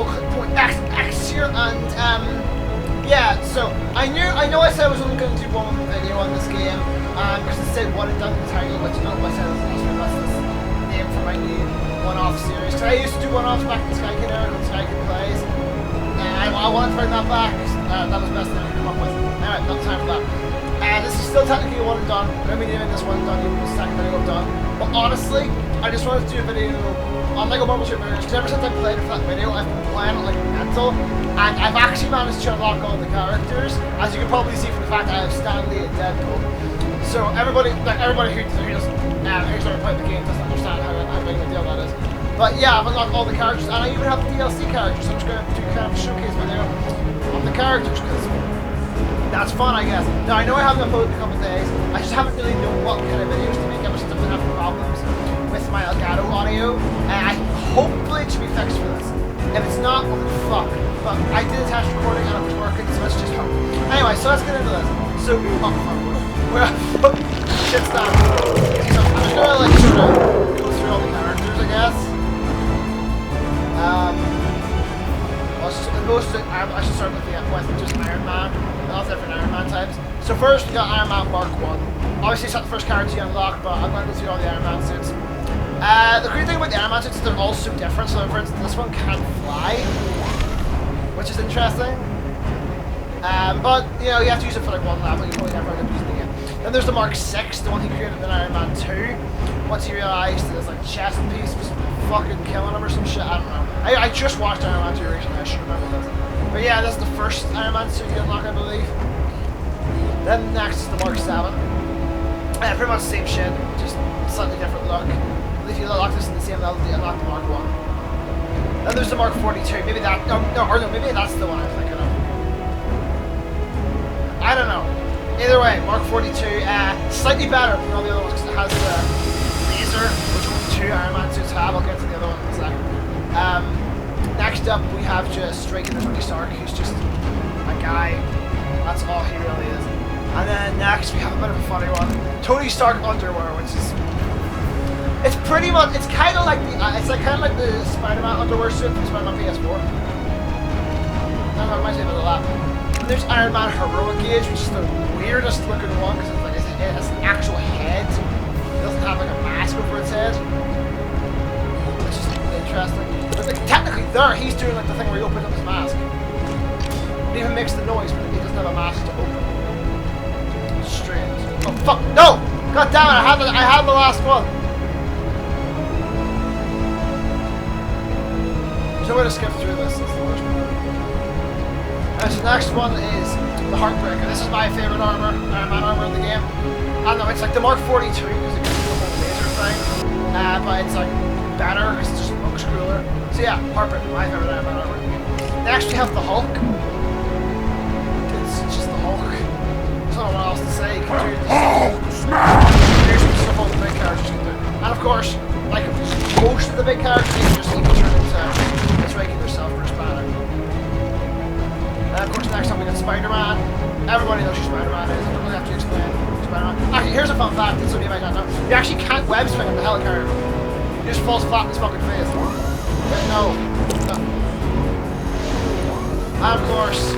X here, and yeah. So I know I said I was only going to do one video on this game, because it said what it done in the title, but you know what I said that's this name for my new one-off series. Because I used to do one-offs back in Sky Kid era when Sky Kid plays, and I want to bring that back. That was the best thing I could come up with. Anyway, not time for that. This is still technically one and done. I'm going to be doing this one and done, even the second video I'm done. But honestly, I just wanted to do a video on LEGO Marvel Super Heroes, because ever since I played for that video, I've been playing it like mental, and I've actually managed to unlock all the characters, as you can probably see from the fact that I have Stan Lee and Deadpool. So everybody who who's never played the game doesn't understand how big of a deal that is. But yeah, I've unlocked all the characters, and I even have the DLC characters, so I'm just going to do kind of a showcase video on the characters, because that's fun, I guess. Now, I know I haven't uploaded in a couple of days. I just haven't really known what kind of videos to make ever since I've been having problems with my Elgato audio. And hopefully it should be fixed for this. If it's not, well, fuck. But I did a test recording and it was working, so let's just hope. Anyway, so let's get into this. So, shit's done. So I'm just gonna like sort of go through all the characters, I guess. I should start with just Iron Man, all different Iron Man types. So first we got Iron Man Mark 1. Obviously it's not the first character you unlock, but I'm going to go through all the Iron Man suits. The great thing about the Iron Man suits is they're all so different. So for instance, this one can't fly, which is interesting. But you know, you have to use it for like one level, you probably never end up using it again. Then there's the Mark 6, the one he created in Iron Man 2. Once he realised that his like chest piece was fucking killing him or some shit, I don't know. I just watched Iron Man 2 recently, I should remember this. But yeah, that's the first Iron Man suit you unlock, I believe. Then next is the Mark 7. Pretty much the same shit, just slightly different look. If you unlock this in the same level, you unlock the Mark 1. Then there's the Mark 42, maybe that, maybe that's the one I'm thinking of. I don't know. Either way, Mark 42, slightly better than all the other ones because it has the laser, which only 2 Iron Man suits have. I'll get to the other one in a second. Next up, we have just Striking Tony Stark, who's just a guy. That's all he really is. And then next, we have a bit of a funny one. Tony Stark underwear, which is... It's pretty much... It's kind of like the... it's like kind of like the Spider-Man underwear suit from Spider-Man PS4. That reminds me of it a lot. And there's Iron Man Heroic Age, which is the weirdest looking one, because it has an actual head. It doesn't have like a mask over its head. Which is interesting. But like, technically there, he's doing like the thing where he opens up his mask. It even makes the noise, but he doesn't have a mask to open. Strange. Oh fuck! No! God damn it! I had the last one. So we're gonna skip through this. It's the worst one. So the next one is the Heartbreaker. This is my favorite armor, Iron Man armor in the game. I don't know, it's like the Mark 42 because it gives you the whole laser thing, but it's like better because it just looks cooler. So yeah, Heartbreaker, my favorite Iron Man armor in the game. Next we have the Hulk. It's just the Hulk. There's not what else to say. You can do here's some stuff all the big characters can do. And of course, like most of the big characters, you can just even turn into regular self-Bruce Banner. Of course, next up we got Spider-Man. Everybody knows who Spider-Man is. I don't really have to explain Spider-Man. Actually, here's a fun fact that some of you might not know. You actually can't web swing on the helicarrier. He just falls flat in his fucking face. But no. And of course,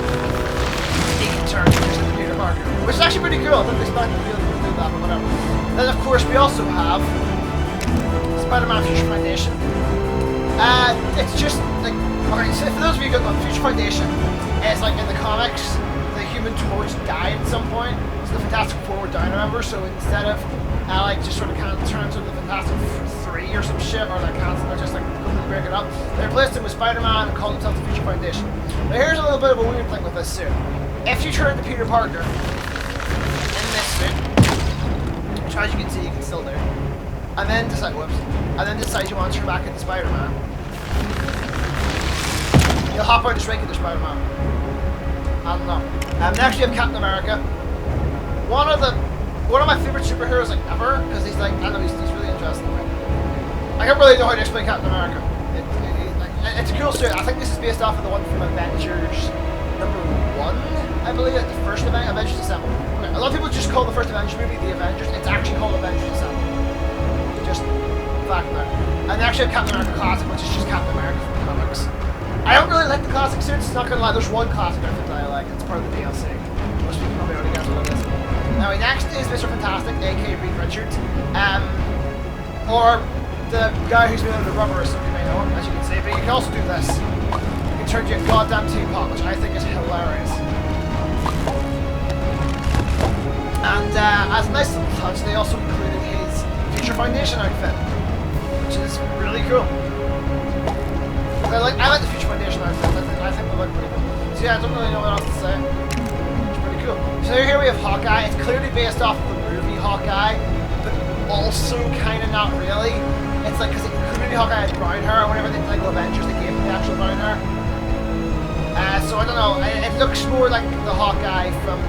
he can turn into the Peter Parker, which is actually pretty cool. I didn't expect him to be able to do that, but whatever. Then of course, we also have Spider-Man Future Foundation. It's just like, okay, so for those of you who don't know, Future Foundation is like in the comics, the Human Torch died at some point, so the Fantastic Four were down, remember? So instead of like just sort of kind of turn into the Fantastic 3 or some shit, or like cancel or just like completely break it up, they replaced him with Spider-Man and called themselves the Future Foundation. Now here's a little bit of a weird thing with this suit. If you turn into Peter Parker in this suit, which as you can see you can still do, and then decide, you want to turn back into Spider-Man, you'll hop out and straight into Spider-Man. I don't know. Next you have Captain America. One of my favorite superheroes like ever, because he's like, I don't know, he's really interesting. I don't really know how to explain Captain America. It's a cool suit. I think this is based off of the one from Avengers #1, I believe, like the first Avengers Assemble. Okay, a lot of people just call the first Avengers movie the Avengers. It's actually called Avengers Assemble. Just fact there. And they actually have Captain America Classic, which is just Captain America from the comics. I don't not gonna lie, there's one classic outfit that I like. It's part of the DLC. Most people probably already guess what it is. Now, next is Mr. Fantastic, aka Reed Richards. Or the guy who's been under the rubber, some of you may know him, as you can see. But you can also do this. You can turn your goddamn teapot, which I think is hilarious. And as a nice little touch, they also included his Future Foundation outfit, which is really cool. I like the Future Foundation outfit. I think they look pretty good. So yeah, I don't really know what else to say. It's pretty cool. So here we have Hawkeye. It's clearly based off of the movie Hawkeye, but also kind of not really. It's like, because the movie Hawkeye had brown hair, or whenever they did like Avengers, they gave him the actual brown hair. So I don't know. It looks more like the Hawkeye from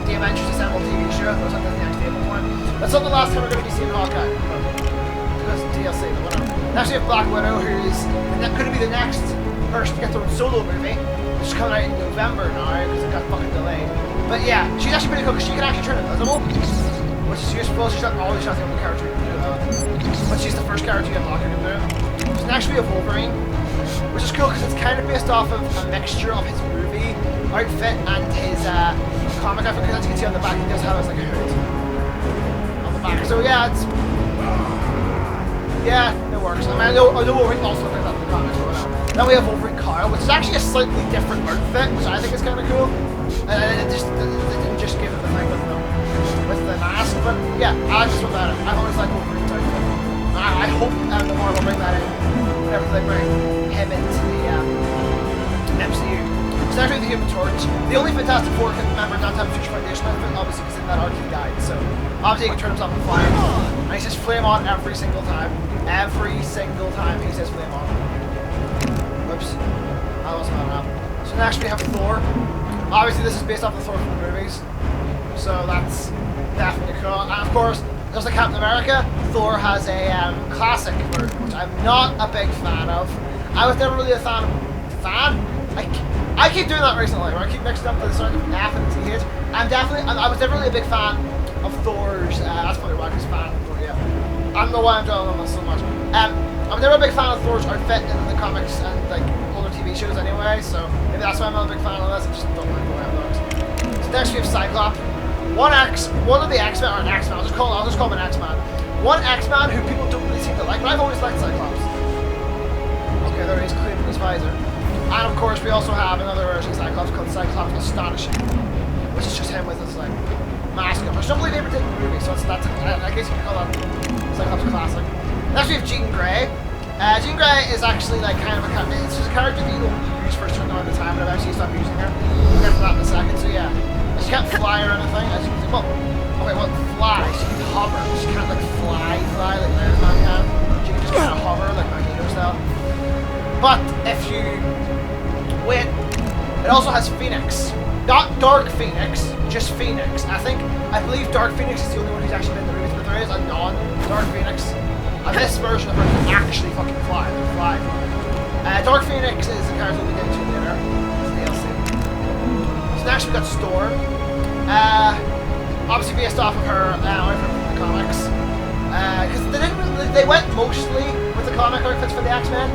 the Avengers Assemble TV show. It looks like that's the next table one. That's not the last time we're going to be seeing Hawkeye. Because DLC, but whatever. Next we have Black Widow, who's going to be the next person to get their own solo movie. Which is coming out in November now, because it got fucking delayed. But yeah, she's actually pretty cool, because she can actually turn invisible. Which is useful. She's not always not the only character who can do that. But she's the first character you unlock who can do it. So next we have Wolverine, which is cool, because it's kind of based off of a mixture of his movie outfit and his comic outfit, because as you can see on the back, he does have his like a hood on the back. So yeah, it's it works. I mean, I know Wolverine also looks like that in the comics, but whatever. Then we have Wolverine Kyle, which is actually a slightly different outfit, which I think is kind of cool. And it didn't just give it the thing with the mask, but yeah, I just about it. I've always liked Wolverine's outfit. I hope the Marvel bring that in whenever they bring him into the MCU. So actually the Human Torch. The only Fantastic Four member not to have a Future Foundation outfit, obviously, because in that arc he died. So obviously he can turn himself on fire. And he says flame on every single time. Every single time he says flame on. Whoops. That wasn't that up. So next we have Thor. Obviously this is based off the Thor from the movies. So that's definitely cool. And of course, just like Captain America, Thor has a classic version, which I'm not a big fan of. I was never really a fan. I keep doing that recently, where I keep mixing up the sort of F and TH. I was never really a big fan of Thor's, that's probably why I was a fan of Thor, yeah. I don't know why I'm dwelling on this so much. I was never a big fan of Thor's outfit in the comics and like older TV shows anyway, so maybe that's why I'm not a big fan of this. I just don't like the way it looks. So next we have Cyclops. One of the X-Men, or an X-Man, I'll just call him an X-Man. One X-Man who people don't really seem to like, but I've always liked Cyclops. Okay, there he is, cleaning his visor. And of course we also have another version of Cyclops called Cyclops Astonishing, which is just him with his like mask on, which I don't believe they ever did in the movie, so that's I guess you could call that Cyclops classic. Next we have Jean Grey. Jean Grey is actually like kind of it's just a character that you don't use for a certain amount of time, but eventually you stop using her. We'll get to that in a second, so yeah. She can't fly or anything, as you can see. Well, fly. She can hover. She can't like fly like Iron Man can. She can just kind of hover like Magneto style. But if you wait, it also has Phoenix. Not Dark Phoenix, just Phoenix. I believe Dark Phoenix is the only one who's actually been in the movies, but there is a non-Dark Phoenix. And this version of her can actually fucking fly. Dark Phoenix is the character we'll get into later. It's the DLC. So next we got Storm. Obviously based off of her outfit from the comics. Because they went mostly with the comic outfits for the X-Men.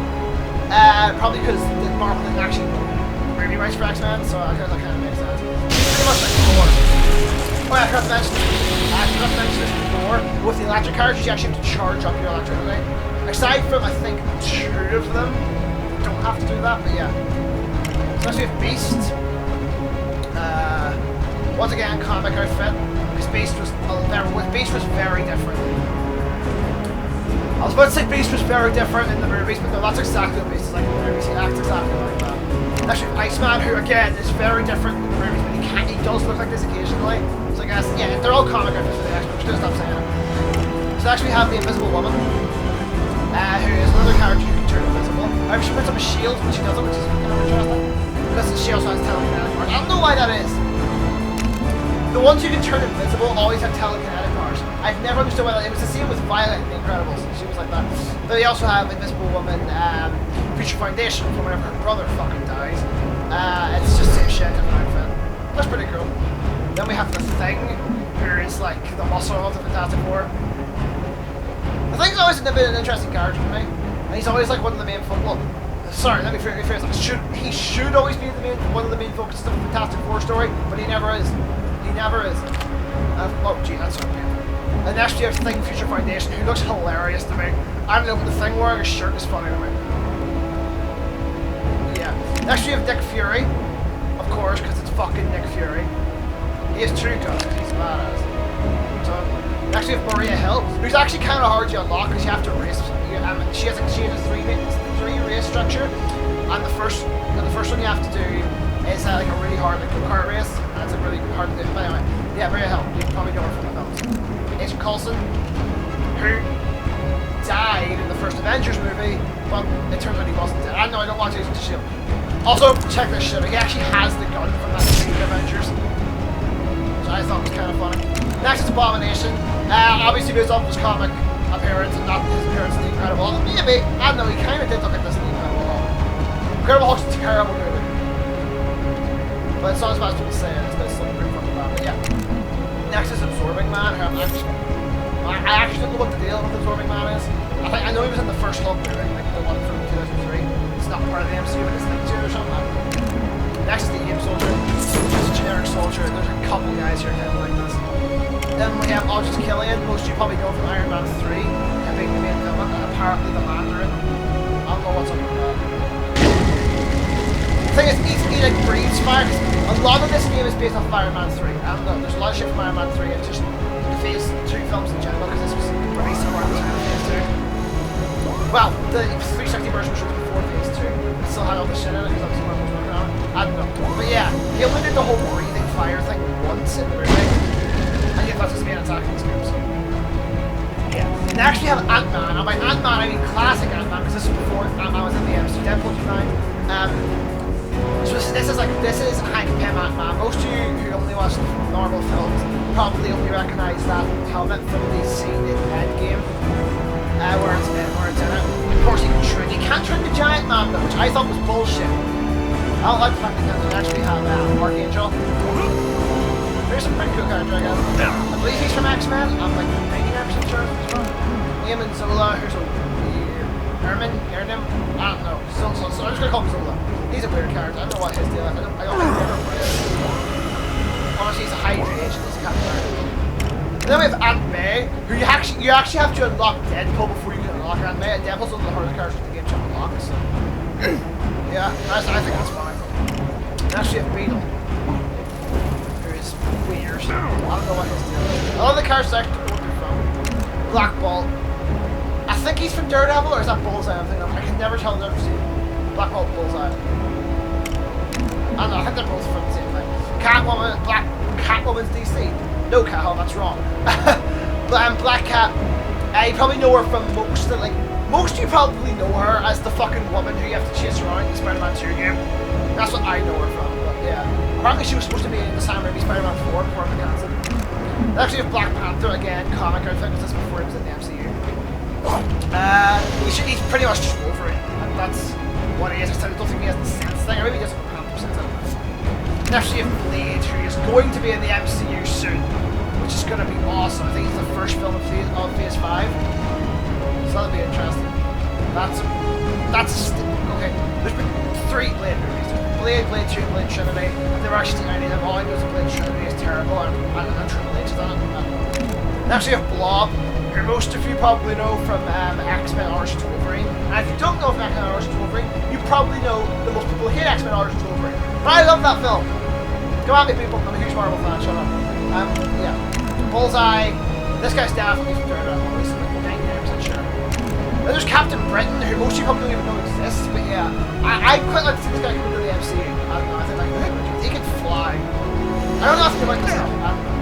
Probably because Marvel didn't actually movie rights for X-Men, so I guess that kind of makes sense. It's pretty much like Thor. Oh yeah, I forgot to mention this before. With the electric carriages, you actually have to charge up your electricity. Aside from, I think, 2 of them, you don't have to do that, but yeah. So next we have Beast. Once again, comic outfit. Because Beast was very different. I was about to say Beast was very different in the movies, but no, that's exactly what Beast is like in the movies. He acts exactly like that. Actually, Iceman, who again is very different in the movies, but he does look like this occasionally. So I guess, yeah, they're all comic outfits for the X-Men, which doesn't stop saying it. So actually we have the Invisible Woman, who is another character who can turn invisible. She puts up a shield when she does it, which is kind of interesting. Because she also has telekinetic powers. I don't know why that is. The ones who can turn invisible always have telekinetic powers. I've never understood why that. It was the same with Violet in The Incredibles. She was like that. But they also have Invisible Woman, Future Foundation from whenever her brother fucking dies. It's just same shit, different outfit. That's pretty cool. Then we have the Thing, who is like the muscle of the Fantastic Four. The Thing's always been an interesting character to me. And he's always like one of the main Sorry, let me rephrase that. He should always be one of the main focuses of the Fantastic Four story, but he never is. He never is. Oh, gee, that's so painful. And next you have Thing Future Foundation, who looks hilarious to me. I don't know, but the Thing wearing a shirt is funny to me. Yeah. Next you have Nick Fury, of course, because it's fucking Nick Fury. He has true guns, he's badass. So, next you have Maria Hill, who's actually kind of hard to unlock because you have to race. She has a three race structure, and the first one you have to do is like a really hard like go-kart race, and it's a really hard to do. But anyway, yeah, Maria Hill, you can probably know her from the films. Agent Coulson, who died in the first Avengers movie, but it turns out he wasn't dead. I know, I don't watch Agents of S.H.I.E.L.D. Also, check this shit, he actually has the gun from that scene in Avengers, which I thought was kind of funny. Next is Abomination, obviously based off his comic appearance and not his appearance in The Incredible Hulk. Maybe, I don't know, he kind of did look at this in The Incredible Hulk. Incredible Hulk's a terrible movie. But it's not as bad as people say it, it's still pretty fucking bad, but yeah. Next is Absorbing Man, who I actually don't know what the deal with Absorbing Man is. I know he was in the first Hulk movie, like the one from 2003. It's not part of the MCU, but it's linked to it or something. Next is the AIM Soldier, which is a generic soldier. There's a couple guys here kind of like this. Then we have Aldrich Killian, most of you probably know from Iron Man 3, him being the main villain, and apparently the Mandarin. I don't know what's up with that. The thing is, he like breathes fire, because a lot of this game is based off of Iron Man 3. I don't know, there's a lot of shit from Iron Man 3, and just the Phase 2 films in general, because this was released around the time of Phase 2. Well, the 360 version was released before Phase 2. It still had all the shit in it, because obviously when I was working on it. I don't know. But yeah, he only did the whole breathing fire thing once in the movie. And yet that's his main attack in this game, so. Yeah. And they actually have Ant-Man. And by Ant-Man, I mean classic Ant-Man, because this is before Ant-Man was in the MCU. Deadpool 2009. So this is Hank Pym Ant-Man. Most of you who only watch normal films probably only recognise that helmet from the scene in Endgame, where it's in it. Of course, you can't turn the Giant Man though, which I thought was bullshit. I don't like the fact that they actually have Archangel. There's some pretty cool character, I guess. I believe he's from X-Men. I'm like 99% sure he's from. Liam and Zola, who's a weird Ernim? I don't know. So I'm just gonna call him Zola. He's a weird character. I don't know what his deal is. I don't remember what it is. Honestly, he's a Hydra agent. He's Captain America. And then we have Aunt May, who you actually have to unlock Deadpool before you can unlock Aunt May. And Deadpool's one of the hardest characters in the game to unlock. So yeah, I think that's fine. And actually, have Beetle. Weird. I don't know what his deal is. A lot of the characters I don't know where they're from. Black Bolt. I think he's from Daredevil, or is that Bullseye? I'm thinking of. I can never tell the difference between Black Bolt and Bullseye. I don't know, I think they're both from the same thing. Catwoman's DC. No Cat, that's wrong. Black Cat, you probably know her from most of you probably know her as the fucking woman who you have to chase around in the Spider-Man 2 game. That's what I know her from, but yeah. Apparently she was supposed to be in the Sam Raimi Spider-Man 4 before it cancelled. They actually have Black Panther, again, comic outfit, because this before he was in the MCU. He's pretty much just Wolverine, and that's what he is. I don't think he has the sense thing, or maybe he doesn't have Panther sense. Next you have Blade, who is going to be in the MCU soon, which is going to be awesome. I think it's the first film of Phase 5, so that'll be interesting. Okay, there's been 3 Blade movies. Blade 2, Blade Trinity, and they're actually any of them. All I know is Blade Trinity is terrible, and Triple H is on it. Next you have Blob, who most of you probably know from X-Men Origins Wolverine. And if you don't know from X-Men Origins Wolverine, you probably know that most people hate X-Men Origins Wolverine. But I love that film. Come at me, people. I'm a huge Marvel fan. Shut up. Yeah. Bullseye. This guy's definitely from Daredevil. He's like 99% sure. Then there's Captain Britain, who most of you probably don't even know exists. But yeah, I quite like to see this guy come into the MCU. I don't know. I think like he can fly. I don't know nothing about this stuff. I don't know.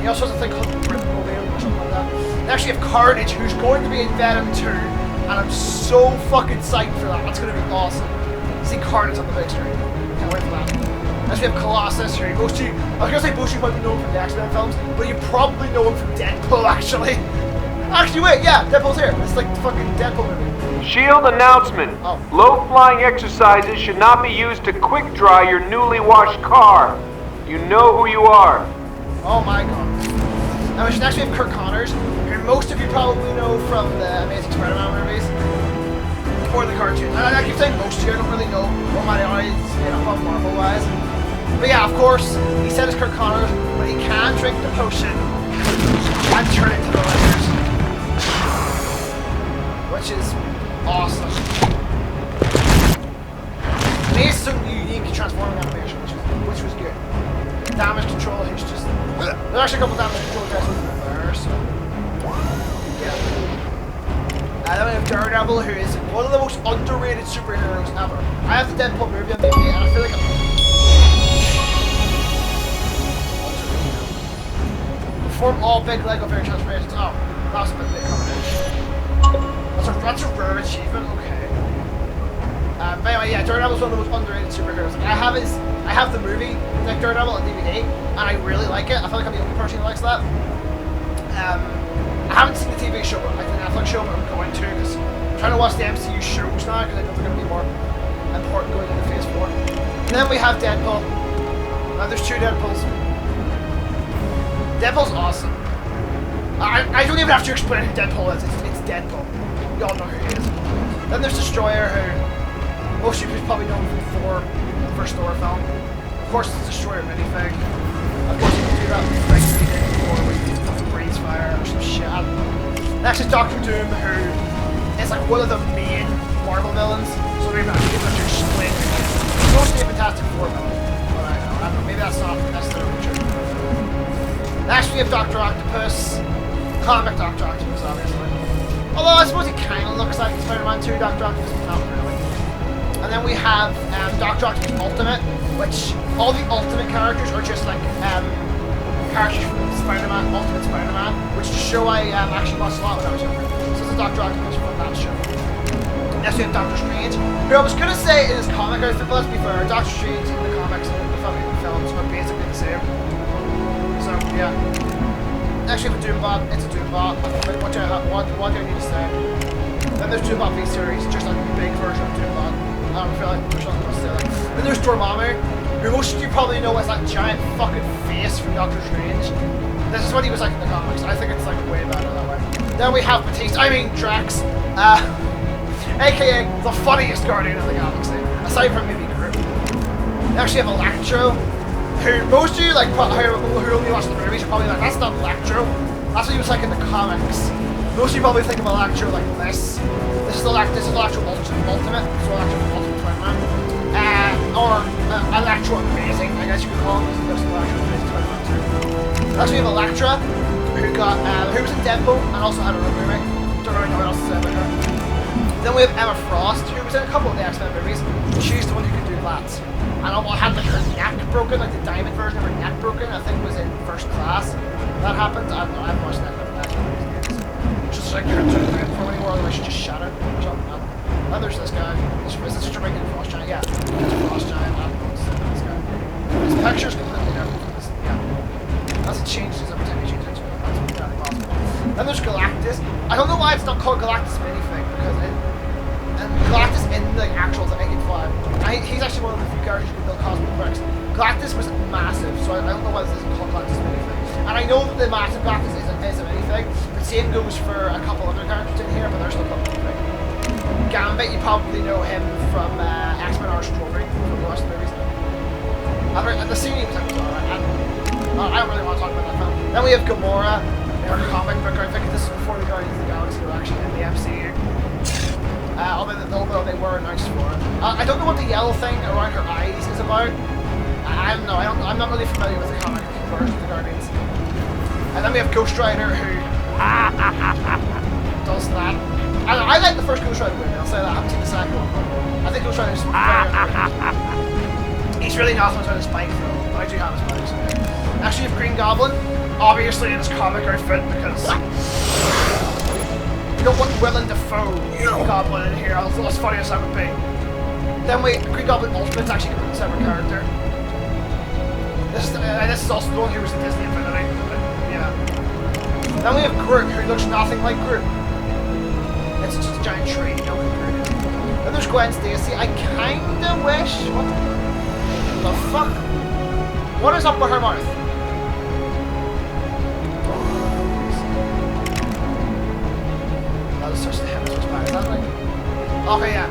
He also has a thing called Britain Mobile or something like that. And actually have Carnage, who's going to be in Venom 2, and I'm so fucking psyched for that. That's going to be awesome. See Carnage on the big screen. Can't wait for that. Next we have Colossus, who most of you, I was going to say most of you probably know him from the X-Men films, but you probably know him from Deadpool, actually. Actually, wait, yeah, Deadpool's here. It's like the fucking Deadpool movie. Shield announcement. Oh. Low-flying exercises should not be used to quick-dry your newly washed car. You know who you are. Oh my god. Now we should actually have Kirk Connors, who most of you probably know from the Amazing Spider-Man movies. before the cartoon. And I keep saying most here, I don't really know what my eyes above Marvel wise. But yeah, of course, he said it's Kirk Connors, but he can drink the potion and turn it to the letters. Which is awesome. And he has some unique transforming animation, which was good. Damage control, he's just... There's actually a couple damage control guys over there, so... Yeah. And then we have Daredevil, who is one of the most underrated superheroes ever. I have the Deadpool movie on DVD, and I feel like perform all big Lego figure transformations. Oh, that was a bit big combination. That's a rare achievement. Okay. But anyway, yeah, Daredevil's one of the most underrated superheroes. I have the movie, like Daredevil on DVD, and I really like it. I feel like I'm the only person who likes that. I haven't seen the TV show, like the Netflix show, but I'm going to because I'm trying to watch the MCU shows now because I know they're going to be more important going into Phase 4. And then we have Deadpool. Now there's two Deadpools. Deadpool's awesome. I don't even have to explain who Deadpool is. It's Deadpool. You all know who he is. Then there's Destroyer, who most of you probably know from Thor, the first Thor film. Of course, it's Destroyer minifig. Of course, you can do that with like he did before, where you breathes fire or some shit. Next is Doctor Doom, who is like one of the main Marvel villains. So maybe I'm able to explain it. He's mostly a Fantastic Four villain, but I don't know. Maybe that's not necessarily true. Next we have Dr. Octopus, comic Dr. Octopus, obviously. Although I suppose he kind of looks like Spider-Man 2 Dr. Octopus, but not really. And then we have Dr. Octopus Ultimate, which all the Ultimate characters are just like characters from Spider-Man, Ultimate Spider-Man, which to show I actually watched a lot when I was younger. So it's a Dr. Octopus from that show. Next we have Doctor Strange, who I was going to say in his comic outfit, but let's be fair, Doctor Strange in the comics and the fucking films are basically the same. So, yeah. Next we have a Doombot. It's a Doombot. What do I need to say? Then there's Doombot V-Series, just like a big version of Doombot. I don't feel like there's nothing else to say. Then there's Dormammu, who most of you probably know as that giant fucking face from Doctor Strange. This is what he was like in the comics. I think it's like way better that way. Then we have Drax, aka the funniest Guardian of the Galaxy, aside from maybe Groot. Next we have Electro, who most of you like who only watch the movies are probably like, that's not Electro. That's what he was like in the comics. Most of you probably think of Electro like this. This is Electro Ultimate, so Electro Ultimate Spider-Man. Or Electro Amazing, I guess you could call him. This is Electro Amazing Spider-Man 2. Next we have Elektra, who was in Deadpool and also had a real movie. Don't really know what else to say about her. Then we have Emma Frost, who was in a couple of the X-Men movies. She's the one who could do that. And had like her neck broken, like the diamond version of her neck broken, I think was in First Class. That happened. I don't know, I haven't watched that X-Men movies. Just like couldn't do it for anymore, otherwise she just shattered. Then there's this guy. Is this Jamaican Frost Giant? Yeah. It's Frost Giant. I don't know what's this guy. His picture's completely different from this. Yeah. That's a change every time you change it. That's entirely possible. Then there's Galactus. I don't know why it's not called Galactus Minifig, because Galactus in the actual the Naked 5. He's actually one of the few characters who can build cosmic bricks. Galactus was massive, so I don't know why this isn't called Galactus Minifig. And I know that the massive Galactus is a minifig, but same goes for a couple other characters in here, but they're still called minifig. Gambit, you probably know him from X-Men Origins Wolverine, from the last movies. And the scene he was in was alright. I don't really want to talk about that film. Then we have Gamora, her comic book. I think this is before the Guardians of the Galaxy were actually in the MCU. Although they were announced for it. I don't know what the yellow thing around her eyes is about. I don't know. I'm not really familiar with the comic version of the Guardians. And then we have Ghost Rider, who does that. I like the first Ghost Rider movie, I'll say that. I haven't seen the second one, but I think Ghost Rider's very underrated. He's really not much on his spike though, but I do have his spikes. Actually, you have Green Goblin, obviously in his comic outfit, because you don't want Willem Dafoe Goblin in here, as funny as that would be. Then Green Goblin Ultimate's actually a completely separate character. This is also the one who was in Disney Infinity, but yeah. Then we have Groot, who looks nothing like Groot. It's just a giant tree, no Groot. Then there's Gwen Stacy. I kinda wish... What the fuck? What is up with her mouth? That is such the hell, such bad, is that like... Okay, yeah.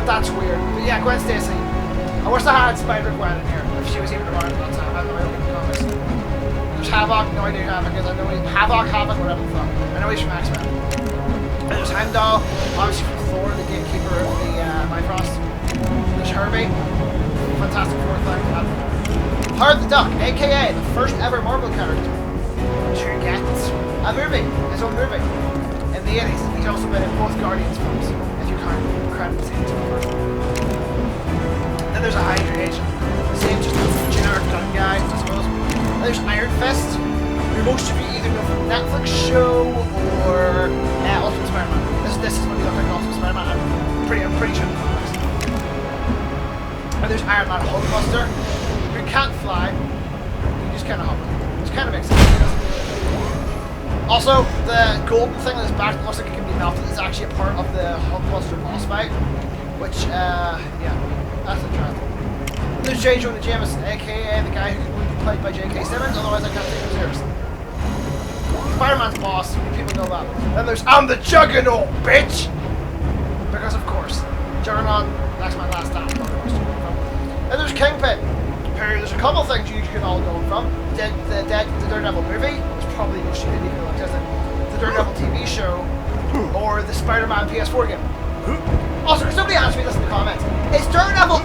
That's weird. But yeah, Gwen Stacy. I wish I had Spider-Gwen in here, if she was even around at that time. I don't know, I don't get the comics. There's Havoc, no idea who Havoc is. I know Havoc, whatever the fuck. I know he's from X-Men. And there's Heimdall, obviously from Thor, the gatekeeper of the Bifrost. There's Herbie, Fantastic Four thing. Howard the Duck, aka the first ever Marvel character to get a movie, his own movie, in the 80s. He's also been in both Guardians films, if you count credits into the first one. Then there's a Hydra agent, the same just generic gun guy, I suppose. Then there's Iron Fist, who most of you either know from the Netflix show or Ultimate Spider-Man. This is when you look like Ultimate Spider-Man. I'm pretty sure the comics. And there's Iron Man Hulkbuster, who can't fly. He just kind of hover. Which kind of makes sense. Also, the golden thing on his back that looks like it can be melted is actually a part of the Hulkbuster boss fight. Which, yeah, that's interesting. And there's J. Jonah Jameson, aka the guy who would be played by J.K. Simmons, otherwise I can't take him seriously. Spider-Man's boss, people know that. Then there's I'm the Juggernaut, bitch! Because of course, Juggernaut, that's my last time. And there's Kingpin, who there's a couple things you can all know him from. The Daredevil movie, which probably most of you didn't even know existed. The Daredevil TV show, or the Spider-Man PS4 game. Also, because somebody asked me this in the comments, is Daredevil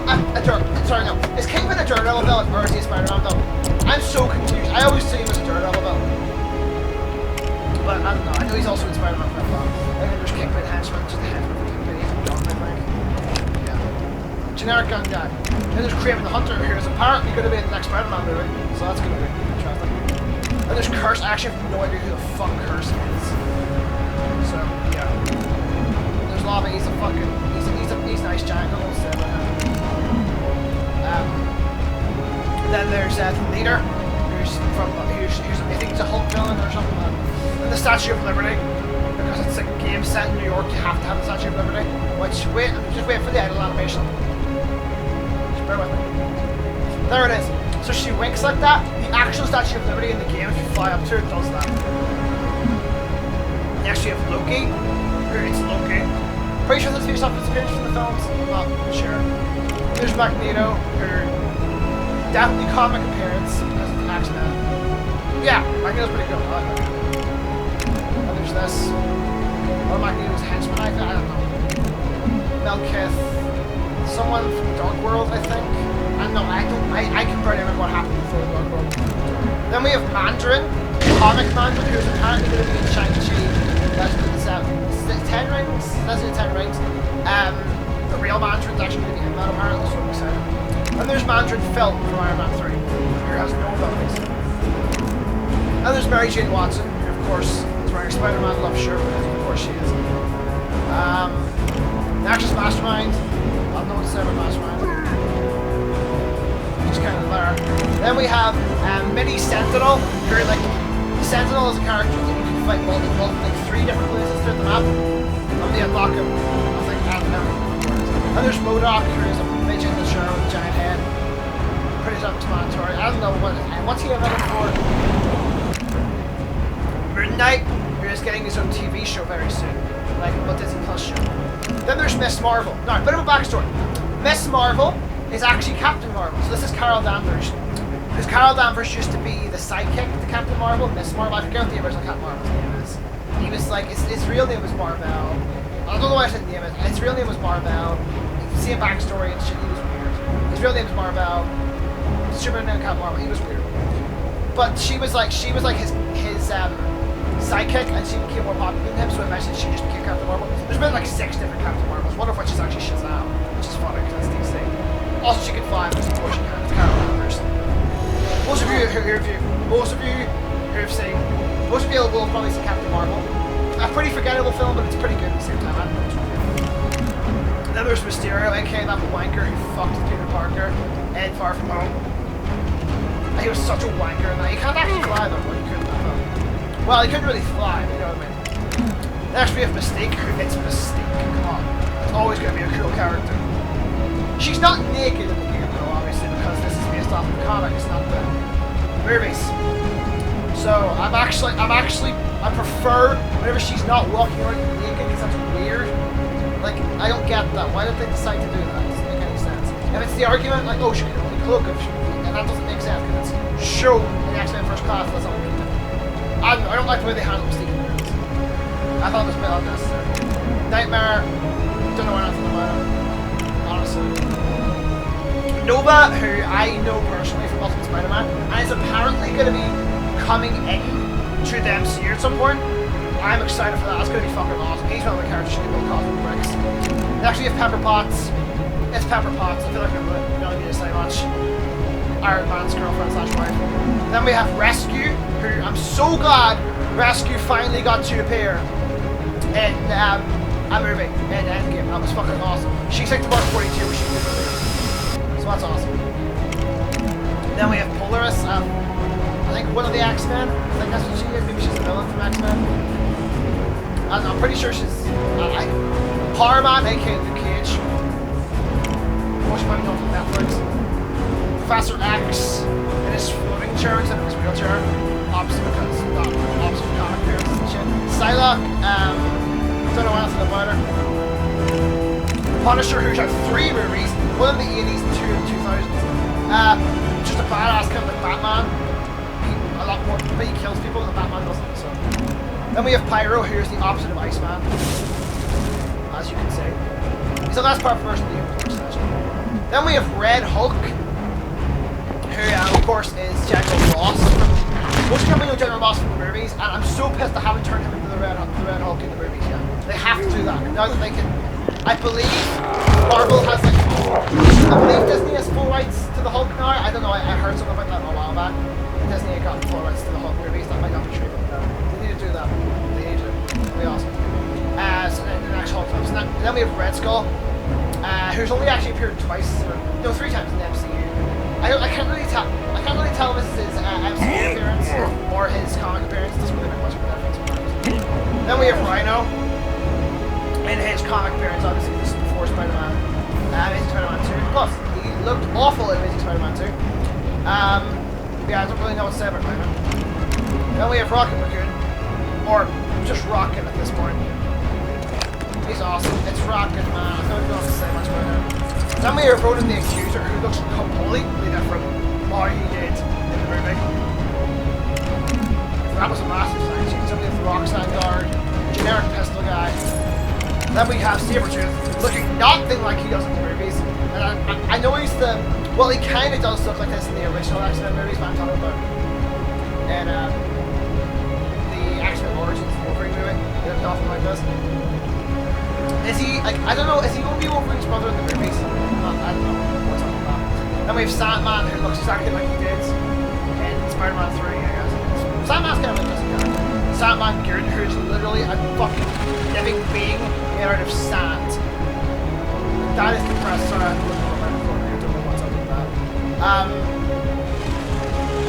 is Kingpin a Daredevil villain or is he a Spider-Man villain? I'm so confused. I always see him as a Daredevil villain. But I don't know, I know he's also in Spider-Man for that long. And then there's Kingpin henchman, just the henchman for Kingpin, he's a gun, I think. Yeah. Generic gun guy. Then there's Kraven the Hunter, who is apparently going to be in the next Spider-Man movie, so that's going to be interesting. And there's Curse, I actually have no idea who the fuck Curse is. So, yeah. There's Lava, he's a fucking, he's nice giant, I'll say about him. Then there's the leader, who's I think he's a Hulk villain or something like that. And the Statue of Liberty, because it's like a game set in New York, you have to have the Statue of Liberty. Which, just wait for the idle animation. Just bear with me. There it is. So she winks like that. The actual Statue of Liberty in the game, if you fly up to it, does that. Next we have Loki. It's Loki. Pretty sure that's based off his appearance from the films. I'm not sure. There's Magneto, who definitely comic appearance as an X-Men. Yeah, Magneto's pretty good. I like that. And there's this. Or Magneto's henchman, I don't know. Melkith. Someone from Dark World, I think. I don't know, I can barely remember what happened before the Dark World. Then we have Mandarin, comic Mandarin, who's apparently going to be in Shang-Chi. That's the 10 rings. That's the 10 rings. The real Mandarin's actually going to be in that apparently, so I'm excited. And there's Mandarin Phil from Iron Man 3, who has no abilities. And there's Mary Jane Watson, who of course is wearing a Spider-Man love shirt, because of course she is. The actress Mastermind, I don't know what to say about Mastermind. She's kind of there. Then we have Mini Sentinel, who like, Sentinel is a character that you can fight multiple, like 3 different places through the map. And they unlock him, I think, and there's MODOK, who is a midget in the show with a giant head. Pretty self-explanatory. I don't know what's he invented for. Moon Knight, who is getting his own TV show very soon, like a Disney Plus show. Then there's Miss Marvel. Now, a bit of a backstory. Miss Marvel is actually Captain Marvel. So this is Carol Danvers. Because Carol Danvers used to be the sidekick to Captain Marvel. Miss Marvel, I forget what the original Captain Marvel's name is. He was like, his real name was Marvel. I don't know why I said the name. His real name was Marvel. See a backstory and shit, he was weird. His real name is Marvel. Superman named Captain Marvel, he was weird. But she was like his sidekick, and she became more popular than him, so eventually she just became Captain Marvel. There's been like 6 different Captain Marvels, one of which is actually Shazam, which is funny because that's DC. Also, she can fly, which of course she can. It's Carol Danvers. Most of you will probably see Captain Marvel. A pretty forgettable film, but it's pretty good at the same time. I don't know, it's really good. And then there's Mysterio, aka that wanker who fucked with Peter Parker and Far From Home. And he was such a wanker, and he can't actually fly though, but he couldn't. Well, he couldn't really fly, but you know what I mean. Next we have Mystique, it's Mystique, come on. It's always going to be a cool character. She's not naked in the game though, obviously, because this is based off of the comics, not the movies. So, I prefer whenever she's not walking around naked, because that's weird. Like, I don't get that. Why did they decide to do that? It doesn't make any sense. If it's the argument, like, oh, she can only cloak if she, and that doesn't make sense because it's shown in X-Men First Class. That's all we can do. I don't like the way they handle Mystique in the movies. I thought it was a bit unnecessary. Nightmare, don't know anything about it, honestly. Nova, who I know personally from Ultimate Spider-Man, and is apparently going to be coming in to the MCU at some point. I'm excited for that. That's going to be fucking awesome. He's one of the characters who can build coffee bricks. Next we have Pepper Potts. It's Pepper Potts. I feel like I'm not going to say much. Iron Man's girlfriend slash wife. Then we have Rescue, who I'm so glad Rescue finally got to appear in a movie in Endgame. That was fucking awesome. She's like the Mark 42, which she did earlier. So that's awesome. Then we have Polaris. I think one of the X-Men. I think that's what she is. Maybe she's a villain from X-Men. I'm pretty sure she's Power Man, aka Luke Cage. What she might be done from Netflix. Professor X in his floating chair instead of his wheelchair. Opposite because not opposite comic appearances and shit. Psylocke, don't know anything about her. Punisher, who's had 3 movies, one in the 80s and 2 in the 2000s. Just a badass kind of like Batman. A lot more, but he kills people and Batman doesn't, so. Then we have Pyro, who is the opposite of Iceman, as you can see. He's the last part person of the universe, actually. Then we have Red Hulk, who, of course, is General Ross. Most people know General Ross from the movies, and I'm so pissed they haven't turned him into the Red Hulk in the movies yet. They have to do that. Now that they can, I believe Marvel has like, I believe Disney has full rights to the Hulk now. I don't know, I heard something about that a while back. Disney had gotten full rights to the Hulk movies. That might not be true, but they need to do that. They need to. That'd be awesome. So the next Hulk film. So then we have Red Skull, who's only actually appeared twice, or no, 3 times in the MCU. I can't really tell. I can't really tell if this is his MCU appearance or his comic appearance. It doesn't really make much of a difference. Then we have Rhino in his comic appearance. Obviously, this is before Spider-Man. Amazing Spider-Man 2. Plus, he looked awful in Amazing Spider-Man 2. Yeah, I don't really know what to say about Rhino. Then we have Rocket Raccoon, or just Rocket at this point. He's awesome. It's Rocket, man. I don't know what to say much about him. Then we have Ronan the Accuser, who looks completely different from how he did in the movie. That was a massive sign. So we have the Roxanne guard, generic pistol guy. Then we have Sabretooth, looking nothing like he does in the movies. And I know he's the... Well, he kind of does look like this in the original X-Men movies, but I'm talking about in the X-Men Origins Wolverine movie. He looked nothing like this. Is he, like, I don't know, is he going to be Wolverine's brother in the movies? I don't know what's up with that. Then we have Sandman, who looks exactly like he did in Spider-Man 3, I guess. Sandman's kind of like this guy. Sandman Geared, who's literally a fucking living being made out of sand. That is compressed, sorry, I have to look over my phone here, don't know what's up with that.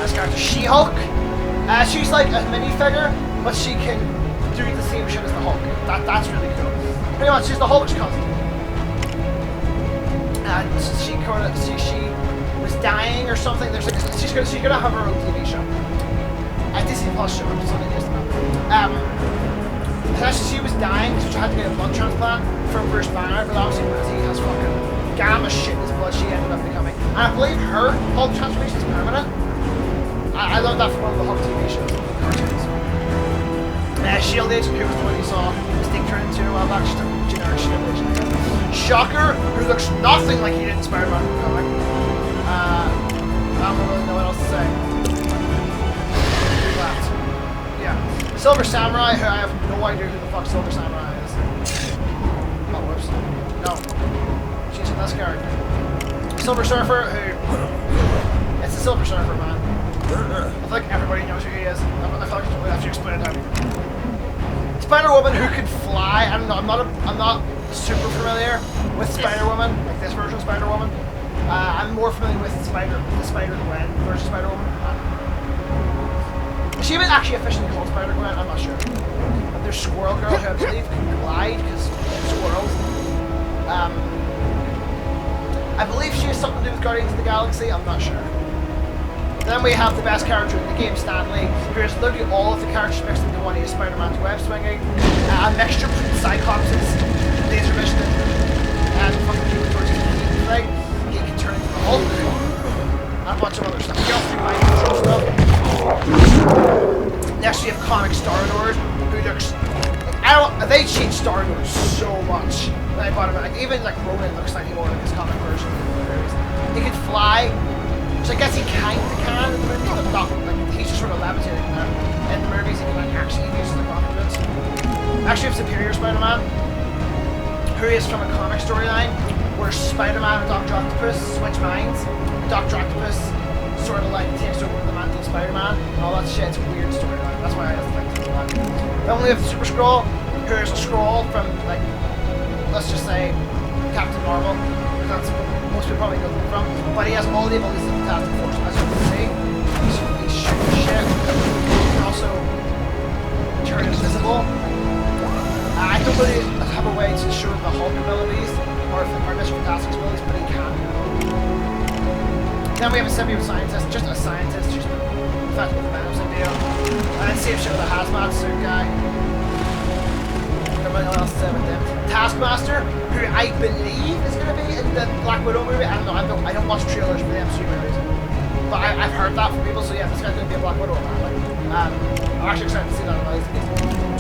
This character, She-Hulk. She's like a minifigure, but she can do the same shit as the Hulk. That's really cool. Pretty much, she's the Hulk's cousin. And she was dying or something. There's like she's gonna have her own TV show. A Disney Plus show, which is something used to she was dying because she had to get a blood transplant from Bruce Banner, but obviously because he has fucking gamma shit in his blood, she ended up becoming. And I believe her Hulk transformation is permanent. I learned that from one of the Hulk TV shows, the cartoons. Shield Agent, who was the one you saw Mystique turn into a while back, just a generic Shield Agent. Shocker, who looks nothing like he did in Spider-Man comic. I don't really know what else to say. Yeah. Silver Samurai, who I have no idea who the fuck Silver Samurai is. Oh, whoops. No. She's in this character. Silver Surfer, who... It's the Silver Surfer, man. I feel like everybody knows who he is. I feel like I don't have to explain him. Spider-Woman who can fly. I don't know. I'm not super familiar with Spider-Woman, like this version of Spider-Woman. I'm more familiar with the Spider-Gwen version of Spider-Woman. Is she even actually officially called Spider-Gwen? I'm not sure. But there's Squirrel Girl, who I believe can glide because squirrels. I believe she has something to do with Guardians of the Galaxy. I'm not sure. Then we have the best character in the game, Stan Lee, who is literally all of the characters mixed into one. He is Spider-Man's web swinging, a mixture between Cyclops' laser vision and fucking people towards his heat thing, he can turn into the Hulk and a bunch of other stuff. He also do mind control stuff. Next we have comic Star-Lord, who looks they changed Star-Lord so much when I bought him. Like even like Ronan looks like he more like his comic version. He can fly, so I guess he kinda can in the movies, but not like he's just sort of levitating now. In the movies he can like actually use the rocket boots. Actually, we have Superior Spider-Man, who is from a comic storyline where Spider-Man and Dr. Octopus switch minds. Dr. Octopus sort of like takes over the mantle of Spider-Man and all that shit. It's a weird storyline. That's why I like to do that. Then we have the Super Skrull, who is a Skrull from like, let's just say, Captain Marvel. That's what most people probably know him from. But he has all the abilities of the Fantastic Four. As you can see, he's shooting shit. He can also turn invisible. I don't really have a way to show the Hulk abilities or Mr. Fantastic's abilities, but he can. Then we have a symbiote scientist, just a scientist who's infected with the Venom symbiote. And same shit with the hazmat suit guy. Everybody else is with them. Taskmaster, who I believe is going to be in the Black Widow movie. I don't know. I don't watch trailers for the MCU movies, but I've heard that from people. So yeah, this guy's going to be a Black Widow apparently. I'm actually excited to see that.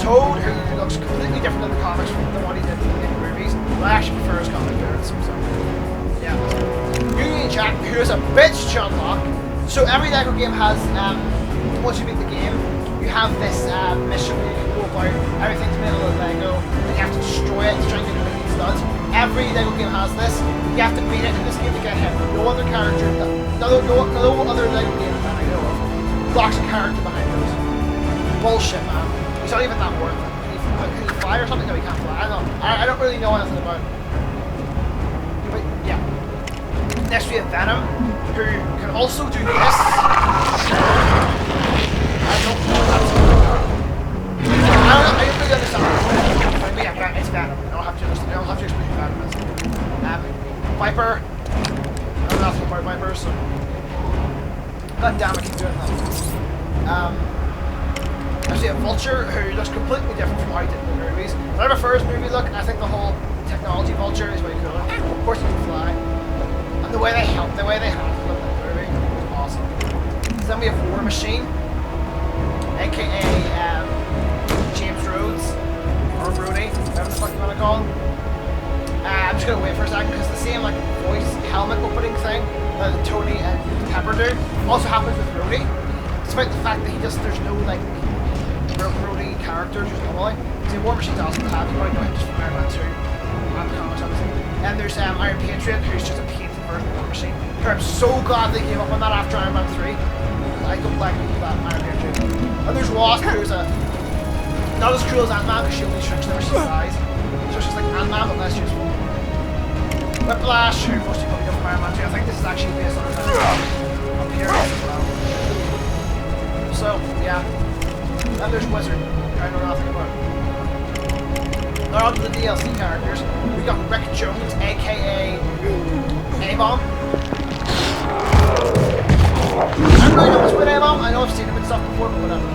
Toad, who looks completely different in the comics than what he did in the movies, but I actually prefer his comic appearance. So yeah. Union Jack, who is a bitch to unlock. So every LEGO game has, once you beat the game, you have this mission where you can go about everything's made out of Lego, and you have to destroy it to try and get rid of these studs. Every LEGO game has this. You have to beat it in this game to get him. No other character, no other LEGO game that I know of blocks a character behind those. Bullshit, man. He's not even that worth it. Can he fly or something? No, he can't fly. I don't really know anything about it. But yeah. Next we have Venom, who can also do this. I don't know what that's about. I don't really understand what but yeah, it's Venom. I don't have to explain who Venom is. Viper. I don't know nothing about Viper, so god damn I keep doing that. Actually a Vulture who looks completely different from how he did in the movies. I prefer his movie look, and I think the whole technology Vulture is way cooler. Of course he can fly. And the way they handled him in the movie was awesome. So then we have War Machine, aka James Rhodes, or Rhodey, whatever the fuck you want to call him. I'm just gonna wait for a second because the same like voice helmet opening thing that Tony and Pepper do also happens with Rhodey. Despite the fact that there's no like Rhodey characters just normally. See, War Machine's awesome to have. You probably know him just from Iron Man 2 and the comics obviously. And there's Iron Patriot, who's just a painted version of War Machine. I'm so glad they gave up on that after Iron Man 3. I don't like that Iron Patriot. And there's Wasp, who's not as cool as Ant-Man because she only shrinks whenever she dies. So she's like Ant-Man but less useful. Whiplash, who most people know from Iron Man 2. I think this is actually based on appearance as well. So, yeah. And there's Wizard, who I know nothing about. Now on to the DLC characters. We got Rick Jones, aka A-Bomb. I don't really know what's with A-Bomb. I know I've seen him in stuff before, but whatever.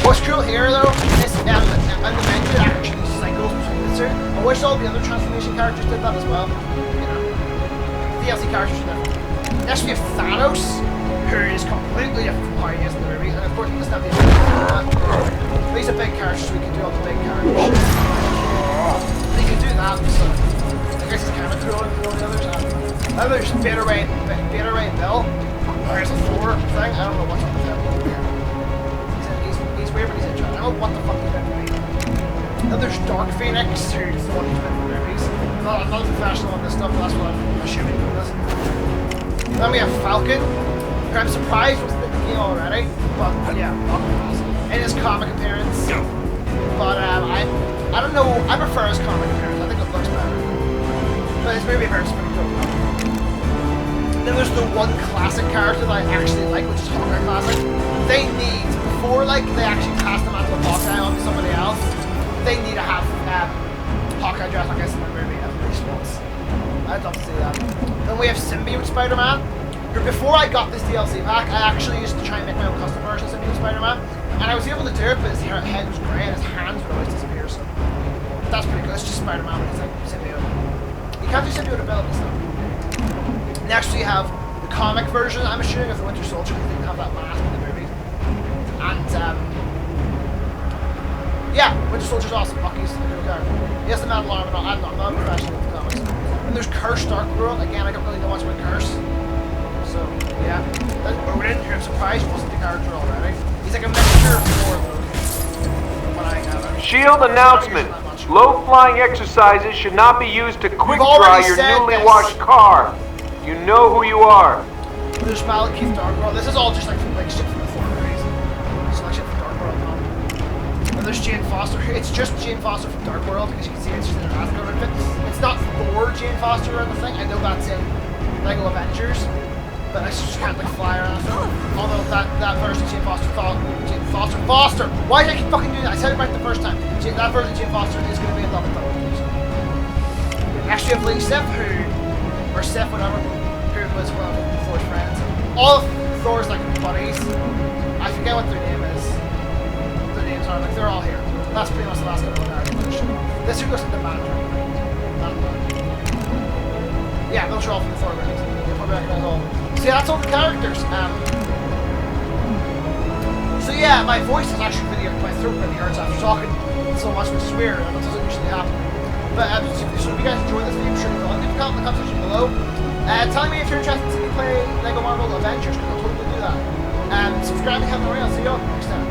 What's cool here though is on the menu it actually cycles between the two. I wish all the other transformation characters did that as well. You know, DLC characters are different. Next we have Thanos, who is completely different from how he is in the movies, and of course he doesn't have the ability to do that. These are big characters, so we can do all the big characters. He can do that, so I guess it's kind of cool than all the others. Then there's Beta Ray Bill, or here's a Thor thing. I don't know what's up with him. He's weird, but he's in charge. I don't know what the fuck he's been doing. Then there's Dark Phoenix, who's the one who's been in the movies. I'm not a professional on this stuff, but that's what I'm assuming from this. Then we have Falcon, who I'm surprised was in the game already, but yeah, awesome. In his comic appearance. But I don't know, I prefer his comic appearance. I think it looks better. But his movie appearance is pretty cool. Then there's the one classic character that I actually like, which is Hawkeye Classic. They need, before like they actually pass the mantle of Hawkeye on to somebody else, they need to have Hawkeye dress like this in the movie at least once. I'd love to see that. Then we have Symbiote Spider-Man. Before I got this DLC pack, I actually used to try and make my own custom version of Symbiote Spider-Man, and I was able to do it, but his head was grey and his hands would always disappear. So That's pretty good. It's just Spider-Man with his like symbiote. You can't do symbiote abilities though. Next we have the comic version, I'm assuming, of the Winter Soldier. They didn't have that mask in the movie. And yeah, Winter Soldier's awesome. Bucky's a cool character. He has the metal arm, and I'm not a professional with the comics. And there's Curse Dark-World. Again, I don't really know much about Curse. So yeah, that's Odin, who I'm surprised wasn't the character already. He's like a mixture of Thor. Shield announcement. Low-flying exercises should not be used to quick dry your newly washed car. You know who you are. There's Malekith Darkworld. This is all just like shit from the Thor movies. It's like shit from Darkworld now. And there's Jane Foster. It's just Jane Foster from Darkworld, because you can see it's just in her Asgard outfit. It's not Thor Jane Foster or the thing. I know that's in Lego Avengers, but I just can't like fly around. Although that version of Jane Foster Foster. Why did I keep fucking doing that? I said it right the first time. That version of Jane Foster is going to be in love with Thor. Actually, I have Lady Sif, or Sif, whatever, who was one of Thor's friends. All of Thor's like buddies. I forget what their name is. Their names are like they're all here. That's pretty much the last couple of characters of the show. This who goes to the Mandarin. Yeah, those are all from the Thor movies. You'll probably recognize all of them. See, that's all the characters. So yeah, my voice is actually really, my throat really hurts after talking so much, which is weird, and it doesn't usually happen. But so if you guys enjoyed this video, be sure to leave a comment in the comment section below. Tell me if you're interested to see me play Lego Marvel Avengers, because I'll totally do that. And subscribe if you haven't already. I'll see you all next time.